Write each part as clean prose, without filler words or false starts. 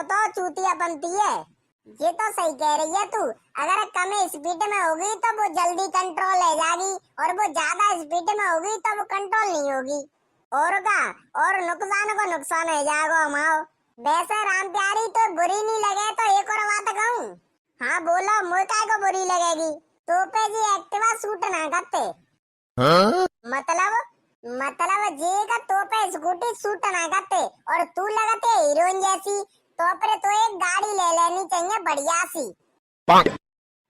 तो चूतिया बनती है। ये तो सही कह रही है तू। अगर कम स्पीड में होगी तो वो जल्दी कंट्रोल ले जाएगी, और वो ज्यादा स्पीड में होगी तो वो कंट्रोल नहीं होगी। और का और नुकसान को नुकसान है जाएगा हमाओ। वैसे राम प्यारी तो बुरी नहीं लगे तो एक और बात कहूँ। हाँ बोलो, मुझे काय को बुरी लगेगी। तो पे जी एक्टिवा सूट ना करते। हाँ? मतलब जी का तो पे स्कूटी सूट ना करते, और तू लगाते हीरोइन जैसी। तो पर तो एक गाड़ी ले लेनी चाहिए बढ़िया सी।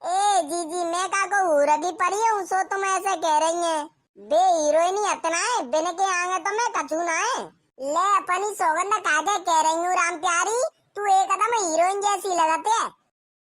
ए जी मैं का को रगी पड़ी हूँ सो तुम ऐसे कह रही हैं। बे हीरोइन ही हतना है, बिन के आगे तो मैं कछू ना है। ले अपनी सौगंध कागे कह रही हूँ राम प्यारी, तू एकदम हीरोइन जैसी लगते है।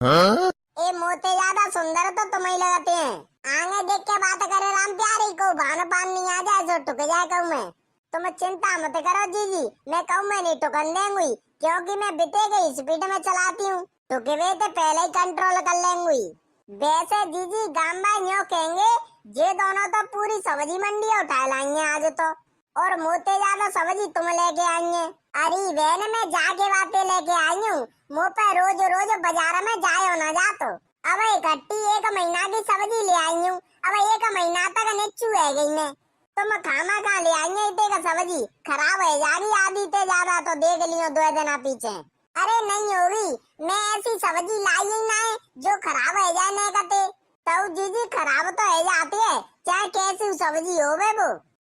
हाँ? ए मोते ज्यादा सुंदर तो तुम ही लगते हैं। आगे देख के बात करे राम प्यारी को भान पान नहीं आ जाए जो टुक जाए कहूँ मैं। तुम चिंता मत करो जीजी, मैं कहूँ मैं नहीं टुकन देंगी, क्योंकि मैं बिते गई स्पीड में चलाती हूँ। टुके हुए तो पहले ही कंट्रोल कर लेंगी। वैसे जीजी गांबा यूँ कहेंगे, ये दोनों तो पूरी सब्जी मंडी उठा लाएंगे आज तो। और मोते ज्यादा सब्जी तुम लेके आएंगे। अरे बहन मैं जाके बातें लेके आई हूँ। मुँह पे रोज रोज बाजार में जाए ना जा तो। अब इकट्ठी एक महीना की सब्जी ले आई हूँ। अब एक महीना तक निच्चू है गई मैं। तुम खाना कहाँ ले आएंगे इतने का सब्जी खराब है जागी आधी ते ज्यादा तो देख लियो 2 दिन पीछे। अरे नहीं होगी, मैं ऐसी सब्जी लाई ही ना है जो खराब है जाए नहीं कहते। तो जीजी खराब तो है जाती है चाहे कैसी सब्जी हो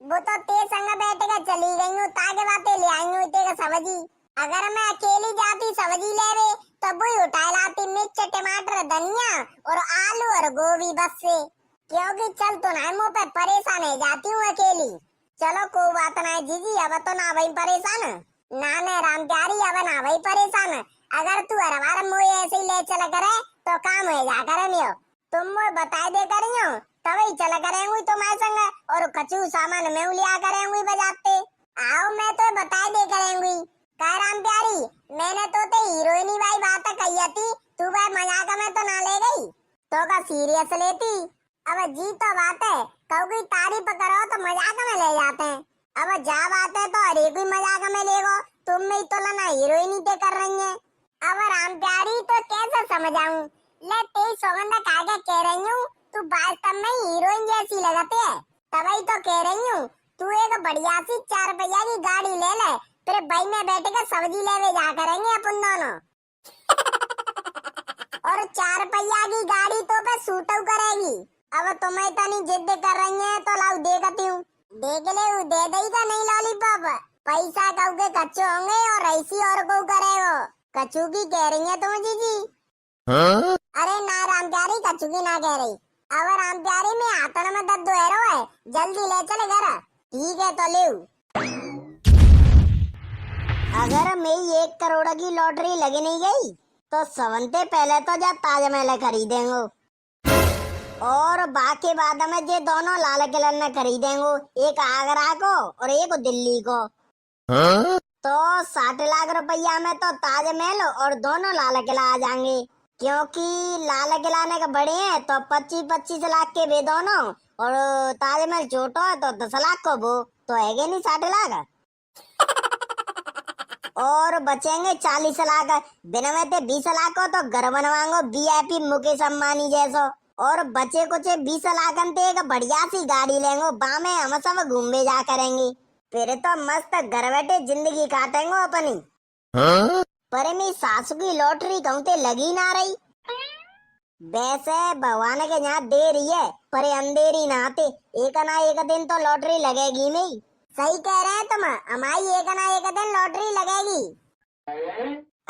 वो तो ते संग बैठ कर चली गई हूँ ताकि बातें ले आई हूँ इतने का सब्जी। अगर मैं अकेली जाती सब्जी लेवे तो वही उठा लाती मिर्च टमाटर धनिया और आलू और गोभी बस से। क्योंकि चल तो ना मुँह पे परेशान है जाती हूँ अकेली। चलो कोई बात ना है जीजी, अब तो ना भाई परेशान ना ने राम प्यारी, अब ना भाई परेशान। अगर तू हर बार मुझे ऐसे ही ले चला करे तो काम है जा करे तुम मुझे बता दे करियो तभी चला करेंगी तुम्हारे संग, और कचू सामान में लिया करेंगी बजाते। आओ मैं तो बता दे करेंगी। कह राम प्यारी, मैंने तो ते हीरोइनी भाई बात कही थी, तू भाई मजाक में तो ना ले गई तो का सीरियस लेती। अब जी तो बात है, कभी तारीफ करो तो मजाक में ले जाते हैं। अब जा बात है तो हर कोई मजाक में लेगो, तुम में तो ना हीरोइनी ते कर रही है। अब राम प्यारी तो कैसे समझाऊं, ले तेरी सौगंध कागे कह रही हूँ, तू वास्तव में हीरोइन जैसी लगती है। तभी तो कह रही हूँ तू एक बढ़िया सी 4 पहिया की गाड़ी ले ले, फिर बाई में बैठ कर सब्जी लेवे जा करेंगे अपन दोनों। और 4 पहिया की गाड़ी तो पे सूट करेगी। अब तुम्हें इतनी जिद कर रही है तो लाओ देखती हूँ। देख ले दे दई का नहीं लॉलीपॉप, पैसा कऊ के कच्चे होंगे और ऐसी और को करे वो कचू की कह रही है तुम जीजी। हाँ? अरे ना राम प्यारी कचू की ना कह रही। अब राम प्यारी में हाथन में दर्द है, जल्दी ले चले घर। ठीक है तो ले। अगर मेरी 1 करोड़ की लॉटरी लगी नहीं गई तो सवंते पहले तो जा ताजमहल खरीदेंगे, और बाकी बाद में ये दोनों लाल किला न खरीदेंगे, एक आगरा को और एक दिल्ली को। हाँ? तो 60 लाख रुपया में तो ताजमहल और दोनों लाल किला आ जाएंगे, क्योंकि लाल किला ने का बड़े हैं तो 25-25 लाख के वे दोनों, और ताजमहल छोटो है तो 10 लाख को वो तो है नहीं 60 लाख। और बचेंगे 40 लाख, बिना में 20 लाख को तो घर बनवाओ VIP मुकेश अम्बानी जैसो, और बचे कुछ 20 लाख एक बढ़िया सी गाड़ी लेंगे, बामे हम सब घूमने जा करेंगे, फिर तो मस्त घर बैठे जिंदगी काटेंगे अपनी। हाँ? पर मेरी सासू की लॉटरी कहते लगी ना रही। वैसे भगवान के यहाँ दे रही है पर अंधेरी ना आते, एक ना एक दिन तो लॉटरी लगेगी नहीं। सही कह रहे हैं तुम, हमारी एक ना एक दिन लॉटरी लगेगी।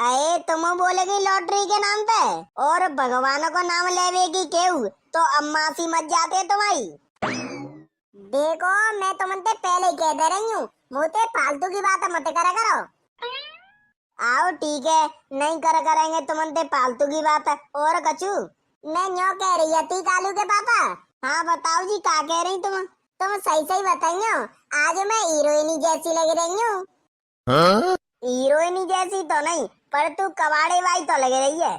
अरे तुम बोलेगी लॉटरी के नाम पे और भगवान को नाम लेवेगी केहू तो अम्मा सी मच जाते तुम्हारी। देखो मैं तुमसे पहले ही कह दे रही हूँ, मुझे फालतू की बात मत करा करो। आओ ठीक है, नहीं करेंगे तुमसे फालतू की बात। और कचू मैं न्यों कह रही थी कालू के पापा। हाँ बताओ जी क्या कह रही तुम सही सही बताइयो। आज मैं हीरोइनी जैसी लग रही हूँ। हाँ? हीरोइनी जैसी तो नहीं पर तू कबाड़े बाई तो लग रही है।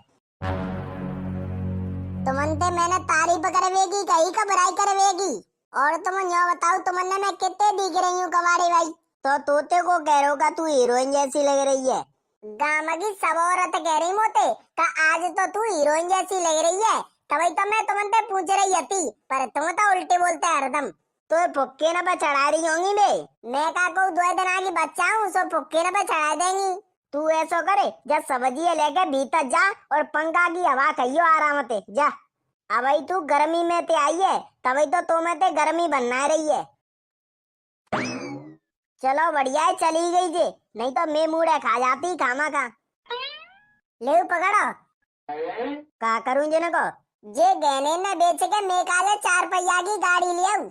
तुमसे मैंने तारीफ करवेगी कहीं का बुराई करवेगी। और तुम न्यों बताओ तुमने मैं कितने दिख रही हूँ कबाड़े बाई। तो तोते को कह रहा तू हीरोइन जैसी लग रही है। गाँव की सब औरत कह रही मोते का आज तो तू हीरोइन जैसी लग रही है। तभी तो मैं तुमसे पूछ रही थी, पर तुम तो उल्टे बोलते हरदम। तो फुक्के न पे चढ़ा रही होंगी बे। मैं का को 2 दिन की बच्चा हूँ, सो फुक्के न पे चढ़ा देंगी। तू ऐसा करे, जब सब्जी लेके भीतर जा और पंखा की हवा खाइयो आराम से जा। अब भाई तू गर्मी में ते आई है, तभी तो तुम्हें ते गर्मी बनना रही है। चलो बढ़िया है, चली गई जे, नहीं तो मैं मुड़े खा जाती खामा का। ले पकड़ो। का करूं जे को जे गहने न बेच के मैं काले 4 पहिया की गाड़ी ले आऊं।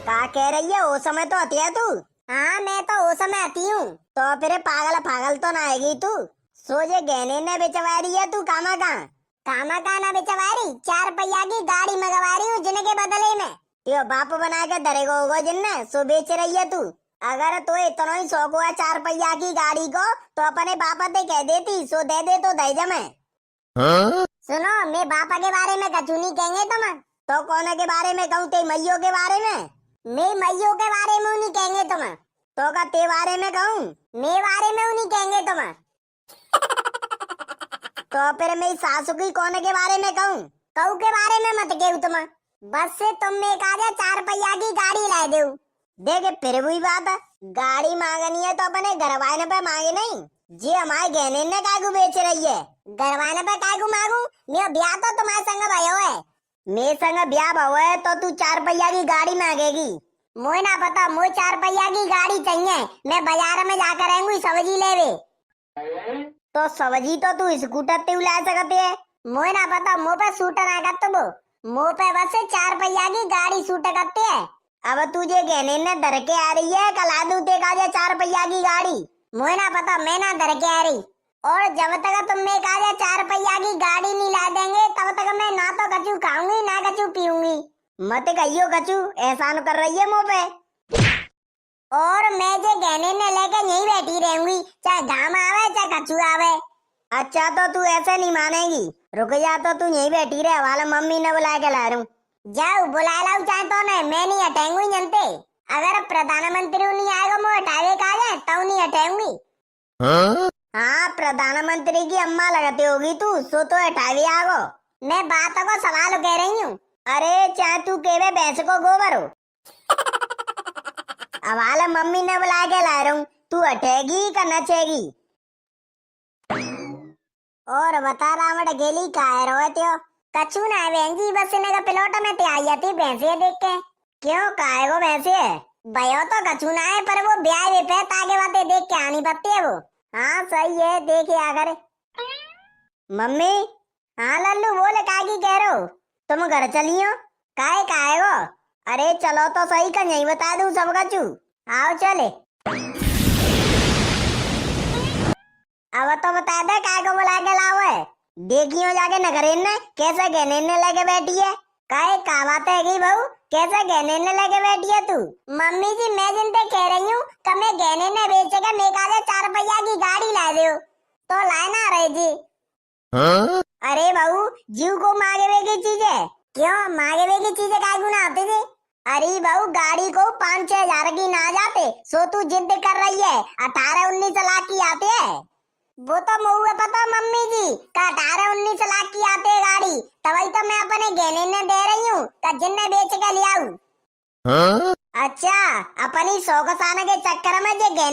का कह रही है, वो समय तो आती है तू। हाँ मैं तो वो समय आती हूँ। तो फिर पागल पागल तो ना आएगी तू। सोचे गहने न बेचवा रही है तू कामा का ना बेचवा रही, 4 पहिया की गाड़ी मंगवा रही हूँ जिनके बदले में त्यो बाप बना के धरेगा होगा जिनने, सो बेच रही है तू। अगर तो इतना ही शौक हुआ 4 पहिया की गाड़ी को तो अपने पापा से कह देती, सो दे दे तो दे जा मैं। सुनो, मैं पापा के बारे में कछु नहीं कहेंगे तुम। तो कौन के बारे में कहूँ, ते मैयो के बारे में। मैं मैयो के बारे में नहीं कहेंगे तुम। तो का ते बारे में कहूँ, मैं बारे में नहीं कहेंगे तुम। तो फिर मैं सासू की कौन के बारे में कहूँ, कहू के बारे में मत कहू तुम। बस से तुम में कहा 4 पहिया की गाड़ी ला दे। देखे फिर वही बात है, गाड़ी मांगनी है तो अपने घर वाले पे मांगे नहीं। जी हमारे गहने ने कागू बेच रही है, घर वाले पे कागू मांगू। मेरा ब्याह तो तुम्हारे संग भयो है। मेरे संग ब्याह भयो है तो तू 4 पहिया की गाड़ी मांगेगी। मुझे ना पता, मुझे 4 पहिया की गाड़ी चाहिए। मैं बाजार में जाकर आऊंगी सब्जी लेवे। तो सब्जी तो तू स्कूटर पे ला सकते है। मुझे ना पता, मुँह पे सूट ना करते वो। मुँह पे बस 4 पहिया की गाड़ी सूट करते है। अब तुझे गहने ने धर के आ रही है, कल आदू ते काजे 4 पहिया की गाड़ी। मुझे ना पता, मैं ना धर के आ रही। और जब तक तुम में काजे 4 पहिया की गाड़ी नहीं ला देंगे तब तक मैं ना तो कचू खाऊंगी ना कचू पीऊंगी। मत कहियो कचू, एहसान कर रही है मुँह पे। और मैं जे गहने ने लेके यहीं बैठी रहूंगी, चाहे घाम आवे चाहे कचू आवे। अच्छा तो तू ऐसे नहीं मानेगी, रुक जा, तो तू यहीं बैठी रहे, वाला मम्मी ने बुला के ला रहा हूँ। जाओ बुला लाओ चाहे तो नहीं, मैं नहीं हटेंगी जनते। अगर प्रधानमंत्री नहीं आएगा मुझे हटावे का जाए तो नहीं हटेंगी। हाँ प्रधानमंत्री की अम्मा लगती होगी तू, सो तो हटावे आगो। मैं बातों को सवाल कह रही हूँ। अरे चाहे तू केवे भैंस को गोबर हो। अब वाला मम्मी ने बुला के ला रहा हूँ, तू हटेगी का नचेगी। और बता रावण गेली काहे रोते हो। कछु ना है बहन जी, बस इन्हें का पिलोटा में ते आई थी भैंसे देख के। क्यों काहे को भैंसे है भयो, तो कछु ना है पर वो ब्याह वे पे तागे बातें देख के आनी पड़ती है वो। हाँ सही है, देखे अगर मम्मी। हाँ लल्लू बोले काकी कह रहे हो, तुम घर चलियो। काहे वो, अरे चलो तो सही का नहीं बता दूं सब कछु। आओ चले। अब तो बता दे काय को बुला के लाओ है। देखियो जाके नगरे ने कैसे गहने ने लेके बैठी है। काय का बात है की बहू, कैसे गहने ने लेके बैठी है तू। मम्मी जी मैं जिनते कह रही हूँ कि मैं गहने ने बेचेगा मैं काले 4 पहिया की गाड़ी ला दे तो लाए ना रहे जी। हाँ? अरे बहू जीव को मांगे वे की चीज है, क्यों मांगे वे की चीजें काय गुना आती थी। अरे बहू गाड़ी को 5-6 हजार की ना जाते, सो तू जिद कर रही है 18-19 लाख की आते है। वो तो मुझे पता मम्मी जी का 18-19 लाख की आते है गाड़ी, तभी तो मैं अपने गहने ने दे रही हूँ जिनने बेच के लिया। हाँ? अच्छा अपनी शौक साना के चक्कर में जो गहने